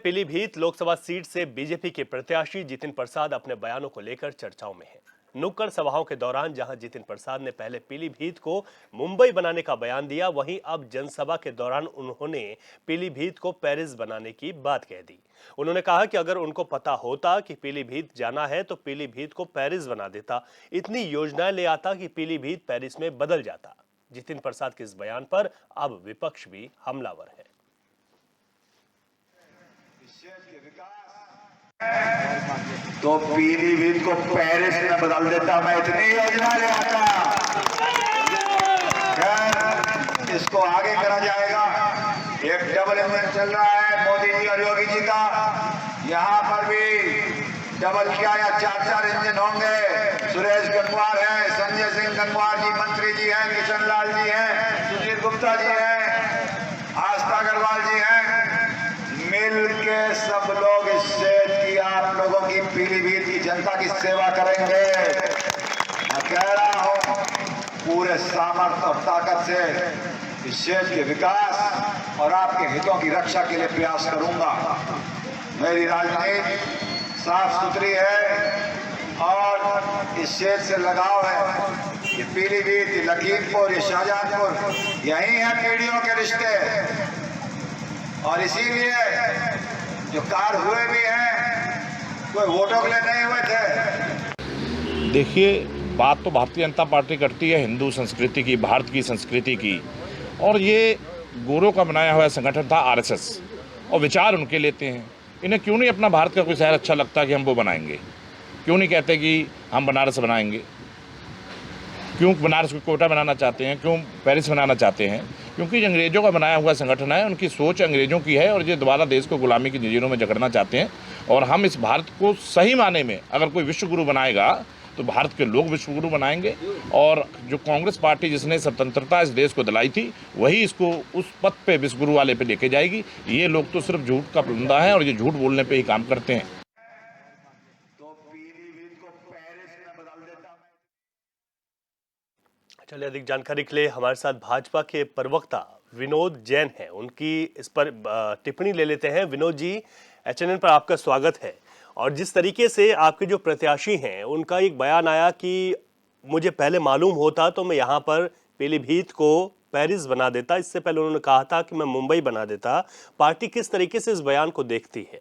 Pilibhit Lok Sabha seat से BJP के प्रत्याशी जितिन प्रसाद अपने बयानों को लेकर चर्चाओं में हैं। नुक्कड़ सभाओं के दौरान जहां जितिन प्रसाद ने पहले पीलीभीत को मुंबई बनाने का बयान दिया, वहीं अब जनसभा के दौरान उन्होंने पीलीभीत को पेरिस बनाने की बात कह दी। उन्होंने कहा कि अगर उनको पता होता कि पीलीभीत जाना है तो पीलीभीत को पेरिस बना देता, इतनी योजनाएं ले आता कि पीलीभीत पेरिस में बदल जाता। जितिन प्रसाद के इस बयान पर अब विपक्ष भी हमलावर है। तो पीलीभीत को पेरिस में बदल देता, मैं इतनी योजना ले आता। खैर, इसको आगे करा जाएगा। एक डबल इंजन चल रहा है मोदी जी और योगी जी का। यहाँ पर भी डबल क्या या चार इंजन होंगे। सुरेश गंगवार है, संजय सिंह गंगवार जी मंत्री जी हैं, किशन लाल जी हैं, सुधीर गुप्ता जी हैं, आस्था अग्रवाल जी हैं। मिल के सब लोग इस क्षेत्र की, आप लोगों की, पीलीभीत की जनता की सेवा करेंगे। मैं कह रहा हूं पूरे सामर्थ्य और ताकत से इस क्षेत्र के विकास और आपके हितों की रक्षा के लिए प्रयास करूंगा। मेरी राजनीति साफ सुथरी है और इस क्षेत्र से लगाव है। ये पीलीभीत, ये लखीमपुर, ये शाहजहांपुर, यही है पीढ़ियों के रिश्ते। और इसीलिए जो कार्य हुए भी हैं, कोई वोटों के लिए नहीं हुए थे। देखिए, बात तो भारतीय जनता पार्टी करती है हिंदू संस्कृति की, भारत की संस्कृति की, और ये गोरों का बनाया हुआ संगठन था आरएसएस, और विचार उनके लेते हैं। इन्हें क्यों नहीं अपना भारत का कोई शहर अच्छा लगता कि हम वो बनाएंगे? क्यों नहीं कहते कि हम बनारस बनाएंगे? क्यों बनारस को कोटा बनाना चाहते हैं? क्यों पेरिस बनाना चाहते हैं? क्योंकि अंग्रेजों का बनाया हुआ संगठन है, उनकी सोच अंग्रेजों की है और ये दोबारा देश को गुलामी की जंजीरों में जकड़ना चाहते हैं। और हम इस भारत को सही माने में अगर कोई विश्वगुरु बनाएगा तो भारत के लोग विश्वगुरु बनाएंगे। और जो कांग्रेस पार्टी जिसने स्वतंत्रता इस देश को दिलाई थी, वही इसको उस पथ पे विश्वगुरु वाले पे लेके जाएगी। ये लोग तो सिर्फ झूठ का फंदा है और ये झूठ बोलने पे ही काम करते हैं। चलिए, अधिक जानकारी के लिए हमारे साथ भाजपा के प्रवक्ता विनोद जैन हैं, उनकी इस पर टिप्पणी ले लेते हैं। विनोद जी, एचएनएन पर आपका स्वागत है। और जिस तरीके से आपके जो प्रत्याशी हैं उनका एक बयान आया कि मुझे पहले मालूम होता तो मैं यहाँ पर पीलीभीत को पेरिस बना देता, इससे पहले उन्होंने कहा था कि मैं मुंबई बना देता। पार्टी किस तरीके से इस बयान को देखती है?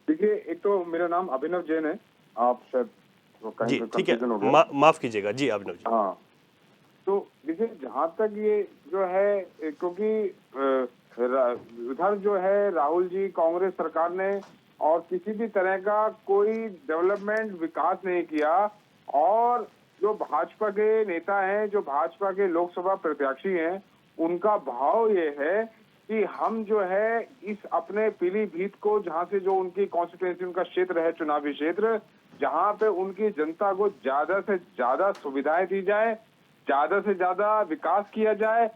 देखिए, एक तो मेरा नाम अभिनव जैन है, आप शायद जी ठीक है, माफ कीजिएगा जी अभिनव जी। हाँ, तो देखिए, जहाँ तक ये जो है, क्योंकि उधर जो है राहुल जी, कांग्रेस सरकार ने और किसी भी तरह का कोई डेवलपमेंट विकास नहीं किया, और जो भाजपा के नेता हैं, जो भाजपा के लोकसभा प्रत्याशी हैं, उनका भाव ये है कि हम जो है इस अपने पीलीभीत को, जहाँ से जो उनकी कॉन्स्टिट्यूएंसी, उनका क्षेत्र है, चुनावी क्षेत्र, जहाँ पे उनकी जनता को ज्यादा से ज्यादा सुविधाएं दी जाए, ज्यादा से ज्यादा विकास किया जाए,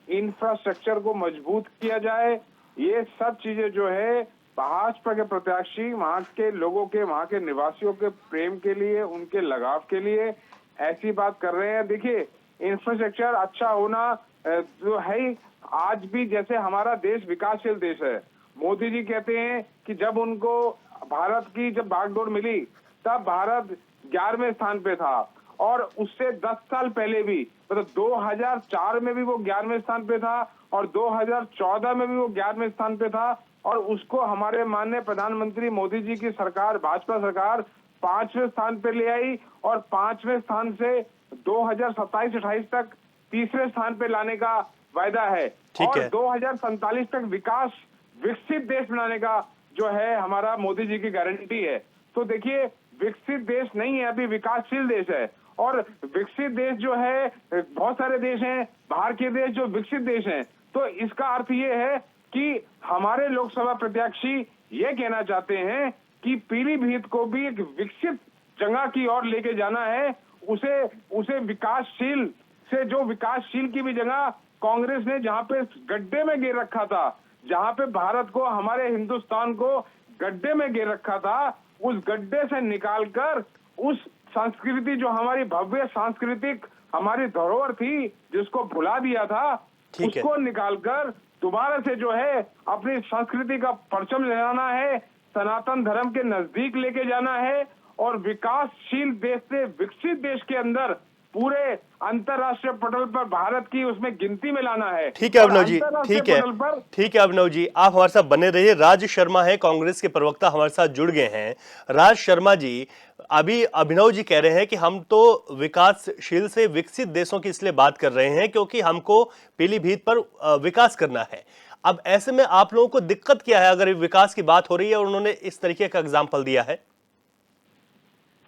इंफ्रास्ट्रक्चर को मजबूत किया जाए। ये सब चीजें जो है भाजपा के प्रत्याशी वहाँ के लोगों के, वहाँ के निवासियों के प्रेम के लिए, उनके लगाव के लिए ऐसी बात कर रहे हैं। देखिए, इंफ्रास्ट्रक्चर अच्छा होना जो है ही, आज भी जैसे हमारा देश विकासशील देश है। मोदी जी कहते हैं कि जब उनको भारत की जब बागडोर मिली तब भारत 11वें स्थान पे था, और उससे 10 साल पहले भी, मतलब 2004 में भी वो 11वें स्थान पे था, और 2014 में भी वो 11वें स्थान पे था, और उसको हमारे माननीय प्रधानमंत्री मोदी जी की सरकार, भाजपा सरकार 5वें स्थान पे ले आई, और 5वें स्थान से 2027-28 तक 3रे स्थान पे लाने का वायदा है, और 2047 तक विकसित देश बनाने का जो है हमारा मोदी जी की गारंटी है। तो देखिए, विकसित देश नहीं है, अभी विकासशील देश है। और विकसित देश जो है, बहुत सारे देश हैं बाहर के देश जो विकसित देश हैं। तो इसका अर्थ ये है कि हमारे लोकसभा प्रत्याशी ये कहना चाहते हैं कि पीलीभीत को भी एक विकसित जगह की ओर लेके जाना है, उसे विकासशील से, जो विकासशील की भी जगह कांग्रेस ने जहां पे गड्ढे में गिर रखा था, जहां पे भारत को, हमारे हिंदुस्तान को गड्ढे में गिर रखा था, उस गड्ढे से निकालकर उस संस्कृति, जो हमारी भव्य सांस्कृतिक हमारी धरोहर थी, जिसको भुला दिया था, उसको निकालकर दोबारा से जो है अपनी संस्कृति का परचम लहराना है, सनातन धर्म के नजदीक लेके जाना है और विकासशील देश से विकसित देश के अंदर पूरे अंतरराष्ट्रीय पटल पर भारत की उसमें गिनती में लाना है। ठीक है अभिनव जी, अंतरराष्ट्रीय ठीक है, पटल पर ठीक है अभिनव जी, आप हमारे साथ बने रहिए। राज शर्मा है, कांग्रेस के प्रवक्ता, हमारे साथ जुड़ गए हैं। राज शर्मा जी, अभी अभिनव जी कह रहे हैं कि हम तो विकासशील से विकसित देशों की इसलिए बात कर रहे हैं क्योंकि हमको पीलीभीत पर विकास करना है। अब ऐसे में आप लोगों को दिक्कत क्या है अगर विकास की बात हो रही है और उन्होंने इस तरीके का एग्जाम्पल दिया है?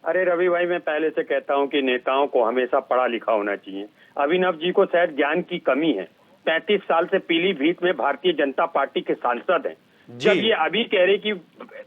अरे रवि भाई, मैं पहले से कहता हूं कि नेताओं को हमेशा पढ़ा लिखा होना चाहिए। अभिनव जी को शायद ज्ञान की कमी है। 35 साल से पीलीभीत में भारतीय जनता पार्टी के सांसद हैं। जब ये अभी कह रहे कि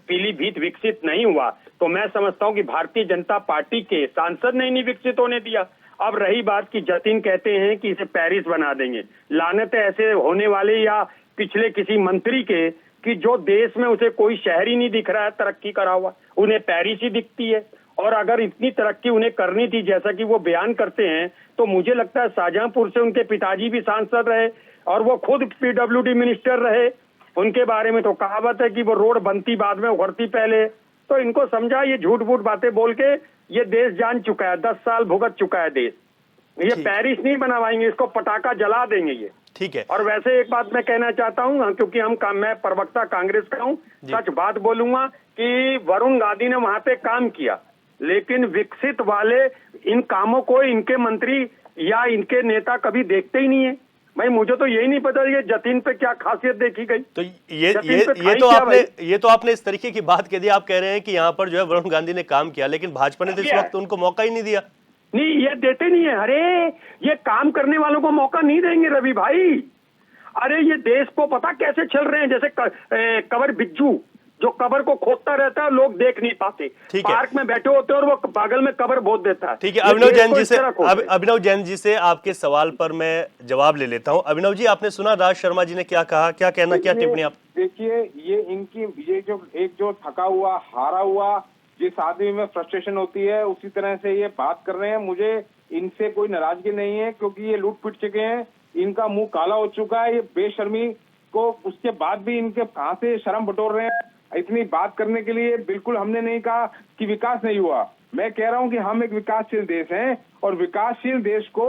पीलीभीत विकसित नहीं हुआ, तो मैं समझता हूं कि भारतीय जनता पार्टी के सांसद ने नहीं विकसित होने दिया। अब रही बात कि जतिन कहते हैं कि इसे पेरिस बना देंगे, लानत ऐसे होने वाले या पिछले किसी मंत्री के कि जो देश में उसे कोई शहर ही नहीं दिख रहा है तरक्की करा हुआ, उन्हें पेरिस ही दिखती है। और अगर इतनी तरक्की उन्हें करनी थी जैसा कि वो बयान करते हैं, तो मुझे लगता है शाहजहांपुर से उनके पिताजी भी सांसद रहे और वो खुद पीडब्ल्यूडी मिनिस्टर रहे। उनके बारे में तो कहावत है कि वो रोड बनती बाद में उखड़ती पहले। तो इनको समझा, ये झूठ मूठ बातें बोल के ये देश जान चुका है, 10 साल भुगत चुका है देश। ये पेरिस नहीं बनवाएंगे, इसको पटाखा जला देंगे ये। ठीक है। और वैसे एक बात मैं कहना चाहता हूं, क्योंकि मैं प्रवक्ता कांग्रेस का हूं, सच बात बोलूंगा कि वरुण गांधी ने वहां पे काम किया, लेकिन विकसित वाले इन कामों को इनके मंत्री या इनके नेता कभी देखते ही नहीं है। भाई मुझे तो यही नहीं पता ये जतिन पे क्या खासियत देखी गई। तो ये तो आपने इस तरीके की बात कह दी। आप कह रहे हैं कि यहाँ पर जो है वरुण गांधी ने काम किया, लेकिन भाजपा ने तो इस वक्त उनको मौका ही नहीं दिया। नहीं, ये देते नहीं है। अरे ये काम करने वालों को मौका नहीं देंगे रवि भाई। अरे ये देश को पता कैसे चल रहे हैं, जैसे कबर बिज्जू जो कबर को खोदता रहता है, लोग देख नहीं पाते, पार्क में बैठे होते हैं और वो बगल में कबर खोद देता है। ठीक है, अभिनव जैन जी से आपके सवाल पर मैं जवाब ले लेता हूं। अभिनव जी, आपने सुना राज शर्मा जी ने क्या कहा, क्या कहना, क्या टिप्पणी आप? देखिए, ये जो थका हुआ, हारा हुआ, जिस आदमी में फ्रस्ट्रेशन होती है, उसी तरह से ये बात कर रहे हैं। मुझे इनसे कोई नाराजगी नहीं है, क्योंकि ये लूट पिट चुके हैं, इनका मुंह काला हो चुका है। ये बेशर्मी को उसके बाद भी इनके कहां से शर्म बटोर रहे हैं इतनी बात करने के लिए। बिल्कुल हमने नहीं कहा कि विकास नहीं हुआ। मैं कह रहा हूं कि हम एक विकासशील देश हैं और विकासशील देश को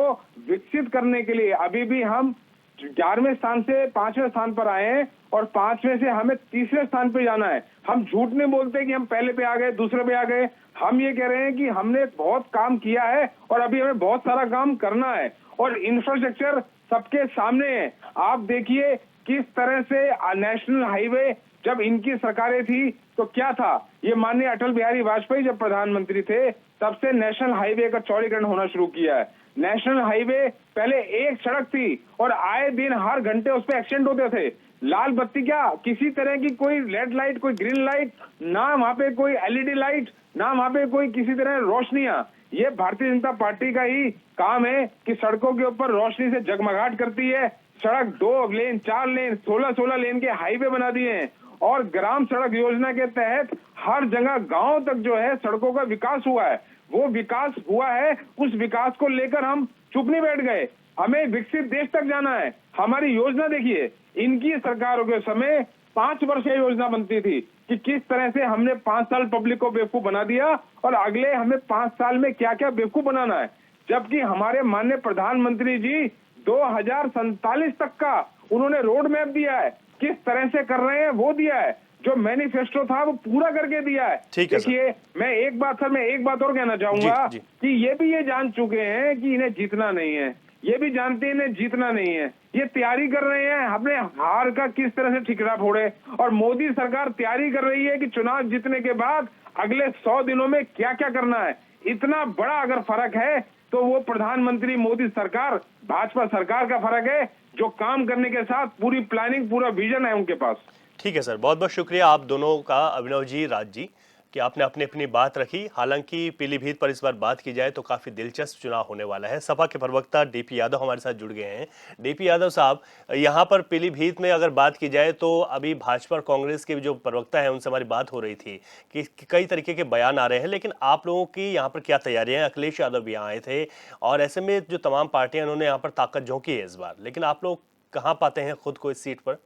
विकसित करने के लिए अभी भी हम 11वें स्थान से 5वें स्थान पर आए हैं और 5वें से हमें 3रे स्थान पे जाना है। हम झूठ नहीं बोलते कि हम पहले पे आ गए, दूसरे पे आ गए। हम ये कह रहे हैं कि हमने बहुत काम किया है और अभी हमें बहुत सारा काम करना है और इंफ्रास्ट्रक्चर सबके सामने है। आप देखिए किस तरह से नेशनल हाईवे जब इनकी सरकारें थी तो क्या था, ये माननीय अटल बिहारी वाजपेयी जब प्रधानमंत्री थे तब से नेशनल हाईवे का चौड़ीकरण होना शुरू किया है। नेशनल हाईवे पहले एक सड़क थी और आए दिन हर घंटे उस पर एक्सीडेंट होते थे। लाल बत्ती क्या, किसी तरह की कोई रेड लाइट, कोई ग्रीन लाइट, ना वहां पे कोई एलईडी लाइट, ना वहां पे कोई किसी तरह रोशनियां। ये भारतीय जनता पार्टी का ही काम है कि सड़कों के ऊपर रोशनी से जगमगाहट करती है। सड़क 2 लेन, 4 लेन, 16 लेन के हाईवे बना दिए हैं और ग्राम सड़क योजना के तहत हर जगह गांव तक जो है सड़कों का विकास हुआ है। वो विकास हुआ है, उस विकास को लेकर हम चुप नहीं बैठ गए। हमें विकसित देश तक जाना है। हमारी योजना देखिए, इनकी सरकारों के समय 5 वर्षीय योजना बनती थी कि किस तरह से हमने 5 साल पब्लिक को बेवकूफ बना दिया और अगले हमें 5 साल में क्या क्या बेवकूफ बनाना है। जबकि हमारे माननीय प्रधानमंत्री जी 2047 तक का उन्होंने रोड मैप दिया है, किस तरह से कर रहे हैं वो दिया है। जो मैनिफेस्टो था वो पूरा करके दिया है। देखिए, मैं एक बात और कहना चाहूंगा कि ये जान चुके हैं कि इन्हें जीतना नहीं है, ये भी जानते हैं इन्हें जीतना नहीं है। ये तैयारी कर रहे हैं अपने हार का किस तरह से ठिकरा फोड़े और मोदी सरकार तैयारी कर रही है कि चुनाव जीतने के बाद अगले 100 दिनों में क्या क्या करना है। इतना बड़ा अगर फर्क है तो वो प्रधानमंत्री मोदी सरकार, भाजपा सरकार का फर्क है, जो काम करने के साथ पूरी प्लानिंग, पूरा विजन है उनके पास। ठीक है सर, बहुत बहुत शुक्रिया आप दोनों का, अभिनव जी, राज जी, कि आपने अपनी अपनी बात रखी। हालांकि पीलीभीत पर इस बार बात की जाए तो काफ़ी दिलचस्प चुनाव होने वाला है। सपा के प्रवक्ता डीपी यादव हमारे साथ जुड़ गए हैं। डीपी यादव साहब, यहाँ पर पीलीभीत में अगर बात की जाए तो अभी भाजपा और कांग्रेस के जो प्रवक्ता हैं उनसे हमारी बात हो रही थी कि कई तरीके के बयान आ रहे हैं, लेकिन आप लोगों की यहाँ पर क्या तैयारियाँ हैं? अखिलेश यादव भी यहाँ आए थे और ऐसे में जो तमाम पार्टियाँ उन्होंने यहाँ पर ताकत झोंकी है इस बार, लेकिन आप लोग कहां पाते हैं खुद को इस सीट पर?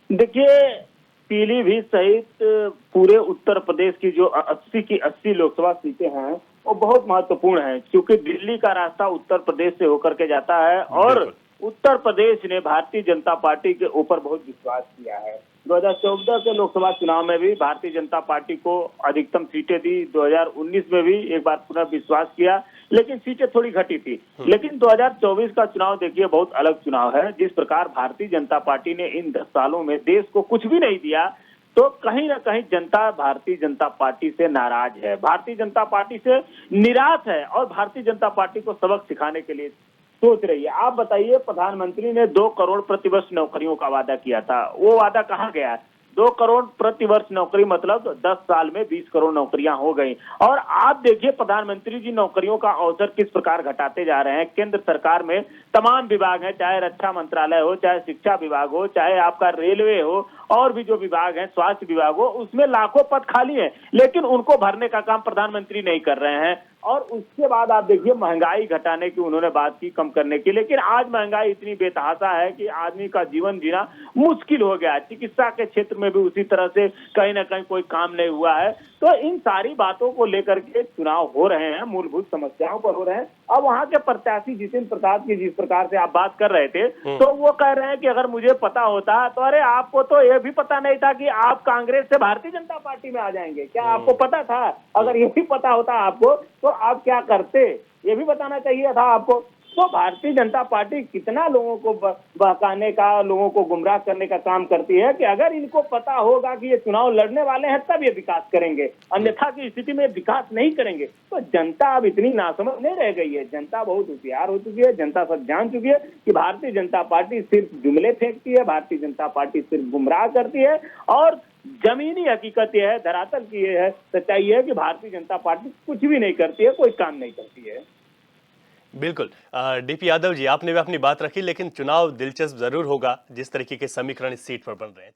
देखिए, पीलीभीत सहित पूरे उत्तर प्रदेश की जो 80 की 80 लोकसभा सीटें हैं वो बहुत महत्वपूर्ण हैं, क्योंकि दिल्ली का रास्ता उत्तर प्रदेश से होकर के जाता है और बिल्कुल। उत्तर प्रदेश ने भारतीय जनता पार्टी के ऊपर बहुत विश्वास किया है। 2014 के लोकसभा चुनाव में भी भारतीय जनता पार्टी को अधिकतम सीटें दी, 2019 में भी एक बार पुनः विश्वास किया, लेकिन सीटें थोड़ी घटी थी। लेकिन 2024 का चुनाव देखिए बहुत अलग चुनाव है। जिस प्रकार भारतीय जनता पार्टी ने इन 10 सालों में देश को कुछ भी नहीं दिया, तो कहीं ना कहीं जनता भारतीय जनता पार्टी से नाराज है, भारतीय जनता पार्टी से निराश है और भारतीय जनता पार्टी को सबक सिखाने के लिए सोच रही है। आप बताइए, प्रधानमंत्री ने 2 करोड़ प्रतिवर्ष नौकरियों का वादा किया था, वो वादा कहाँ गया? 2 करोड़ प्रतिवर्ष नौकरी मतलब 10 साल में 20 करोड़ नौकरियां हो गई। और आप देखिए प्रधानमंत्री जी नौकरियों का अवसर किस प्रकार घटाते जा रहे हैं। केंद्र सरकार में तमाम विभाग हैं, चाहे रक्षा मंत्रालय हो, चाहे शिक्षा विभाग हो, चाहे आपका रेलवे हो, और भी जो विभाग हैं, स्वास्थ्य विभाग हो, उसमें लाखों पद खाली हैं, लेकिन उनको भरने का काम प्रधानमंत्री नहीं कर रहे हैं। और उसके बाद आप देखिए महंगाई घटाने की उन्होंने बात की, कम करने की, लेकिन आज महंगाई इतनी बेतहाशा है कि आदमी का जीवन जीना मुश्किल हो गया है। चिकित्सा के क्षेत्र में भी उसी तरह से कहीं ना कहीं कोई काम नहीं हुआ है। तो इन सारी बातों को लेकर के चुनाव हो रहे हैं, मूलभूत समस्याओं पर हो रहे हैं। अब वहां के प्रत्याशी जितिन प्रसाद की जिस प्रकार से आप बात कर रहे थे, तो वो कह रहे हैं कि अगर मुझे पता होता तो अरे आपको तो ये भी पता नहीं था कि आप कांग्रेस से भारतीय जनता पार्टी में आ जाएंगे, क्या आपको पता था? अगर ये भी पता होता आपको तो आप क्या करते, ये भी बताना चाहिए था आपको। तो भारतीय जनता पार्टी कितना लोगों को बहकाने का, लोगों को गुमराह करने का काम करती है कि अगर इनको पता होगा कि ये चुनाव लड़ने वाले हैं तब ये विकास करेंगे, अन्यथा की स्थिति में विकास नहीं करेंगे। तो जनता अब इतनी नासमझ नहीं रह गई है, जनता बहुत होशियार हो चुकी है, जनता सब जान चुकी है कि भारतीय जनता पार्टी सिर्फ जुमले फेंकती है, भारतीय जनता पार्टी सिर्फ गुमराह करती है। और जमीनी हकीकत यह है, धरातल की यह है, सच्चाई है कि भारतीय जनता पार्टी कुछ भी नहीं करती है, कोई काम नहीं करती है। बिल्कुल। डीपी यादव जी, आपने भी अपनी बात रखी, लेकिन चुनाव दिलचस्प जरूर होगा जिस तरीके के समीकरण इस सीट पर बन रहे हैं।